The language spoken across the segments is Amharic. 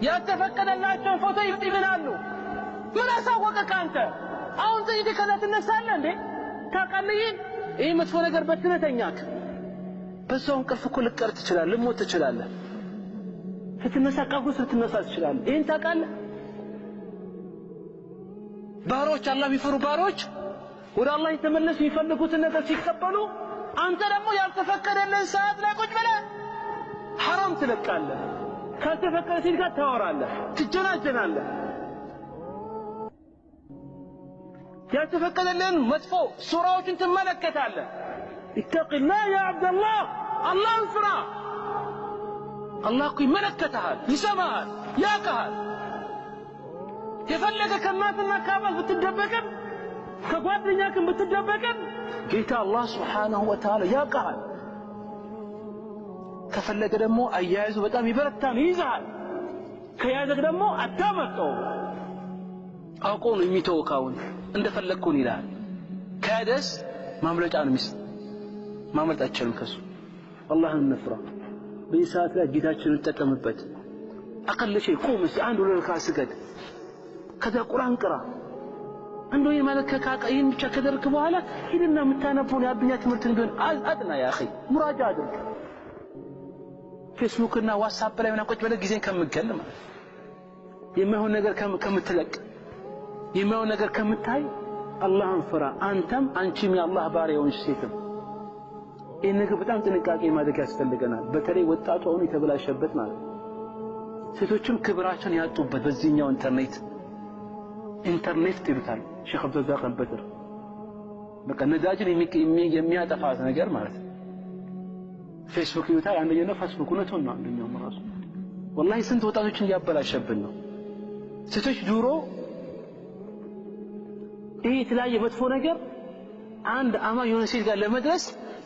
ያተፈቀደላቸው ፎቶ ይብጥብናሉ ምን አሳወቀ ካንተ አሁን ዘይት ከዛ ትነሳለህ እንዴ ታቀልይ ይሄ መጥፎ ነገር በትነተኛክ በሰው እንቅልፍ እኮ ልትቀር ትችላለህ ልሞት ትችላለህ ስትነሳ ቀብሩ ስትነሳ ትችላለህ ይሄን ታቃለህ ባሮች አላህ ቢፈሩ ባሮች ወደ አላህ የተመለሱ ይፈልጉትን ነገር ሲቀበሉ አንተ ደግሞ ያልተፈቀደልን ሰዓት ላይ ቁጭ ብለህ حرام ትለቃለህ ካልተፈቀደ ሲልካ ታወራለህ ትጀናጀናለህ ያልተፈቀደልን መጥፎ ሱራዎችን ትመለከታለህ اتق الله يا عبد الله الله ፍራ አላህ እኮ ይመለከታል ይሰማል ያውቃል የፈለገ ከማትና ከአባት ብትደበቅም ከጓደኛክም ብትደበቅም ጌታ አላህ Subhanahu Wa Ta'ala ያውቃል ከፈለገ ደግሞ አያይዙ በጣም ይበረታል ይይዛል ከያዘክ ደግሞ አታመጣው አውቆ ነው የሚተወካውን እንደፈለግኩን ይላል ከደስ ማምለጫ ነው ማምለጥ አይችልም ከሱ አላህን እንፍራ በሰዓት ላይ ጌታችንን እንጠቀምበት አቀል شيء ቁም እስቲ አንድ ወለካ ስገድ ከዛ ቁርአን ቅራ እንደው የማለከካ ቀይን ብቻ ከደርክ በኋላ ሄድና የምታነበውን የአዱኛ ትምህርትን ቢሆን አጥና ያ اخي ሙራጃ አድርግ ፌስቡክ እና ዋትስአፕ ላይ ምናምን ቁጭ ብለህ ጊዜን ከምትገል ማለት የማይሆን ነገር ከምትለቅ የማይሆን ነገር ከምታይ አላህን ፍራ አንተም አንቺም የአላህ ባሪያዎች ሴትም ይሄ ነገር በጣም ጥንቃቄ ማድረግ ያስፈልገናል በተለይ ወጣቱ አሁን የተበላሸበት ማለት ሴቶችም ክብራቸውን ያጡበት በዚህኛው ኢንተርኔት ትሉታል ሼክ አብዱልዛቅ አልበድር በቃ ነዳጅን የሚያጠፋት ነገር ማለት ፌስቡክ ይወጣል አንደኛው ነው ፌስቡክ ነው አንደኛው ማለት والله ስንት ወጣቶችን ያበላሸብን ነው ሴቶች ዱሮ ይሄ የተለያየ መጥፎ ነገር አንድ አማኝ የሆነ ሴት ጋር ለመድረስ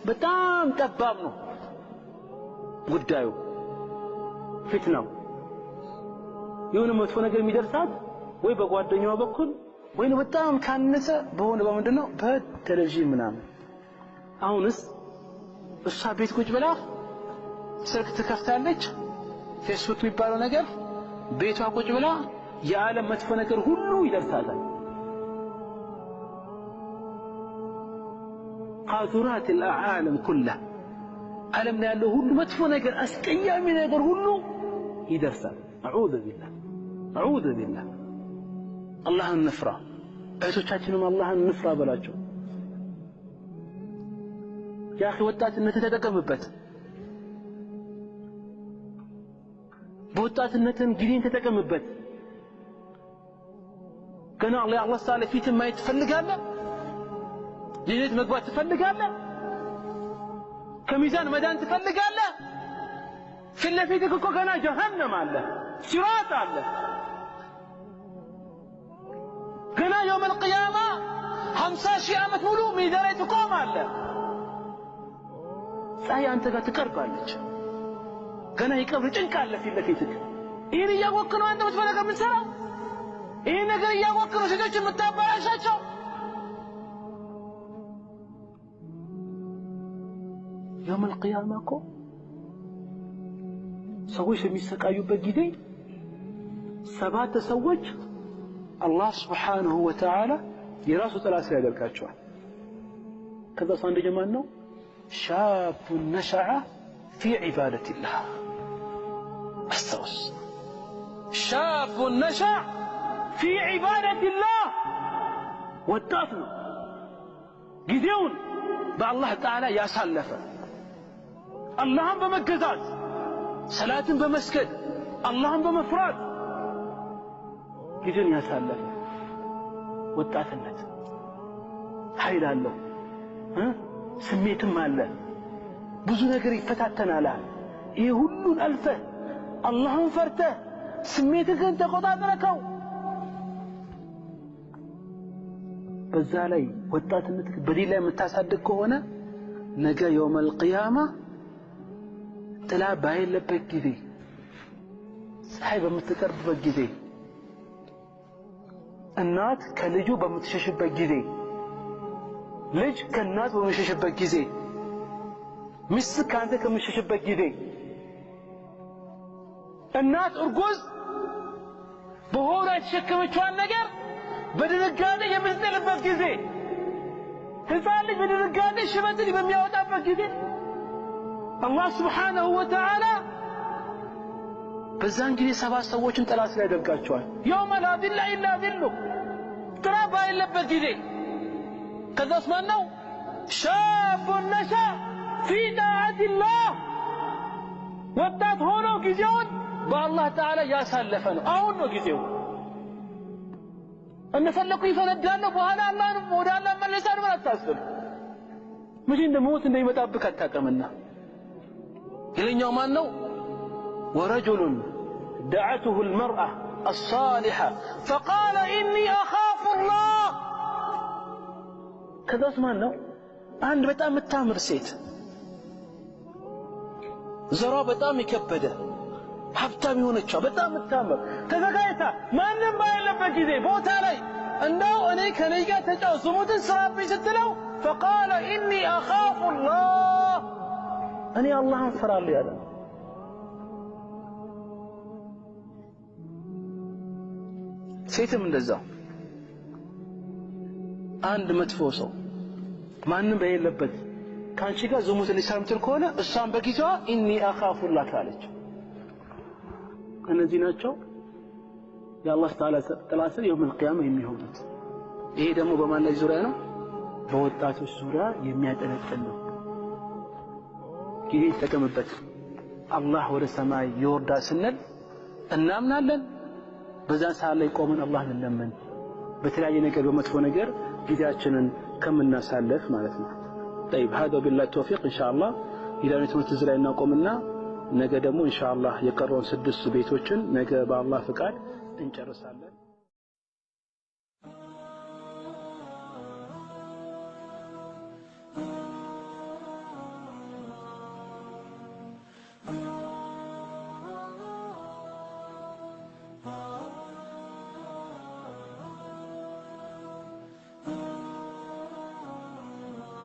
በጣም ጠባብ ነው ጉዳዩ ፊትናው የሆነ መጥፎ ነገር የሚደርሳት ወይ በጓደኛዋ በኩል ወይ በጣም ካነሰ በሆነ በመንደነው በቴሌቪዥን ምናምን አሁንስ እሷ ቤት ቁጭ ብላ ስልክ ትከፍታለች ፌስቡክ የሚባለው ነገር ቤቷ ቁጭ ብላ የዓለም መጥፎ ነገር ሁሉ ይደርሳታል قاذورات العالم كله ዓለም ላይ ያለው ሁሉ መጥፎ ነገር አስቀያሚ ነገር ሁሉ ይደርሳል اعوذ بالله አላህን እንፍራ እህቶቻችንም አላህን እንፍራ በላቸው ያ اخي ወጣትነት ተጠቀምበት በወጣትነትን ጊዜን ተጠቀምበት ገና አላህ ታላ ፊት ማየት ትፈልጋለህ ጀነት መግባት ትፈልጋለህ ከሚዛን መዳን ትፈልጋለህ ፍለፊትክ እኮ ገና ጀሃነም አለ ሲራጥ አለ ገና يوم القيامة 50,000 ዓመት ሙሉ ሚዛን ላይ ትቆማለህ ፀሐይ አንተ ጋር ትቀርባለች ገና ይቀብር ጭንቅ አለ ፍለፊትክ ይሄን እያወቅህ ነው አንተ ወጥፈለከ ምን ሰራ ይሄ ነገር እያወቅህ ነው ሴቶች የምታባራሻቸው يوم القيامة እኮ ሰዎች የሚሰቃዩበት ጊዜ ሰባት ሰዎች አላህ Subhanahu Wa Ta'ala የራሱ ጥላት ያደርጋቸዋል ከዛ አንደኛው ማን ነው شاب نشأ في عبادة الله استوس شاب نشأ في عبادة الله ወጣት ነው ጊዜውን በአላህ ተዓላ ያሳለፈ አላህን በመገዛት ሰላትን በመስገድ አላህን በመፍራት ጊዜን ያሳለፈ ወጣትነት ኃይል አለው ስሜትም አለ ብዙ ነገር ይፈታተናል ይሄ ሁሉን አልፈ አላህን ፈርተ ስሜትህን ተቆጣጥረከው በዛ ላይ ወጣትነትህ በዲን ላይ የምታሳድግ ከሆነ ነገ يوم القيامة ጥላ ባይለበት ጊዜ ፀሐይ በምትቀርብበት ጊዜ እናት ከልጁ በምትሸሽበት ጊዜ ልጅ ከእናት በሚሸሽበት ጊዜ ሚስት ካንተ ከምትሸሽበት ጊዜ እናት እርጉዝ በሆነ የተሸከመችዋን ነገር በድንጋጤ የምትጥልበት ጊዜ ሕፃን ልጅ በድንጋጤ ሽበትን በሚያወጣበት ጊዜ አላህ ስብሓነሁ ወተዓላ በዛን ጊዜ 7 ሰዎችን ጥላ ስር ያደርጋቸዋል። የውመ ላ ዚለ ኢላ ዚሉህ ጥላ ባይለበት ጊዜ። ከዛስ ማን ነው? ሻቡን ነሻ ፊ ጣዓቲላህ ወጣት ሆኖ ጊዜውን በአላህ ተዓላ ያሳለፈ ነው። አሁን ነው ጊዜው። እንደፈለኩ ይፈነዳለሁ በኋላ አላህን ወደ አላህ መለሳለሁ ማለት አታስብ። መቼ እንደሞት እንደሚመጣብህ አታውቅምና። ሌላኛው ማን ነው? ወረጁሉን دعته المرأة الصالحة فقال إني أخاف الله كذا اسمان ነው አንድ በጣም የምታምር ሴት ዘሯ በጣም የከበደ ሀብታም የሆነች በጣም የምታምር ተዘጋጅታ ማንም ባይለበት ጊዜ ቦታ ላይ እንደው እኔ ከኔ ጋር ተጫው ዝሙትን ስራብኝ ስትለው فقال إني أخاف الله እኔ አላህን ፈራለሁ ያለ ሴትም እንደዛው አንድ መጥፎ ሰው ማንም በሌለበት ካንቺ ጋር ዝሙት ሊሳምትል ከሆነ እሷን በጊዜዋ ኢኒ አኻፉላህ አለች። እነዚህ ናቸው የአላህ ተዓላ ጥላ ስር የውመል ቂያማ የሚሆኑት። ይሄ ደግሞ በማን ላይ ዙሪያ ነው? በወጣቶች ዙሪያ የሚያጠነጥን ነው። ጊዜ ተጠቀምበት። አላህ ወደ ሰማይ ይወርዳል ስንል እናምናለን። በዛን ሰዓት ላይ ቆመን አላህን እንለምን በተለያየ ነገር በመጥፎ ነገር ጊዜያችንን ከምናሳለፍ ማለት ነው። طيب هذا بالله التوفيق ان شاء الله الى ትምህርት ዝላይ እናቆምና ነገ ደግሞ ان شاء الله የቀረውን 6 ቤቶችን ነገ በአላህ ፍቃድ እንጨርሳለን።